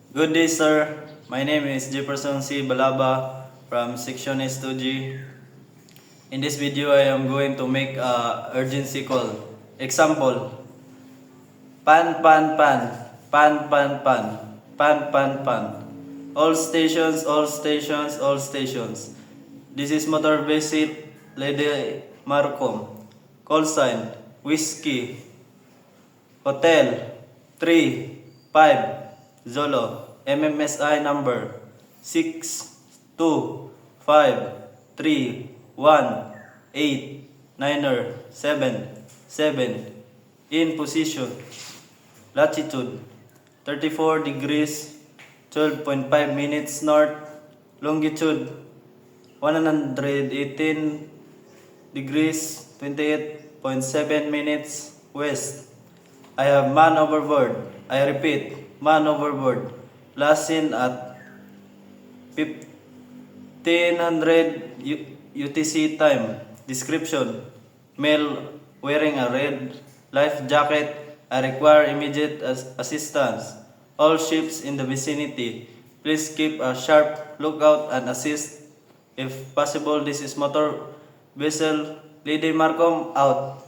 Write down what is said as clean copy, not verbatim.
Good day, sir. My name is Jefferson C. Balaba from Section S2G. In this video, I am going to make a urgency call. Example: pan pan pan, pan pan pan, pan pan pan. All stations, all stations, all stations. This is Motor Vessel Lady Marcom. Call sign: Whiskey. Hotel 3-5 Zolo. MMSI number 625318977. In position: latitude 34 degrees 12.5 minutes north, longitude 118 degrees 28.7 minutes west. I have man overboard. I repeat, man overboard. Last seen at 1500 UTC time. Description: male wearing a red life jacket. I require immediate assistance. All ships in the vicinity, please keep a sharp lookout and assist if possible. This is Motor Vessel Lady Marcom out.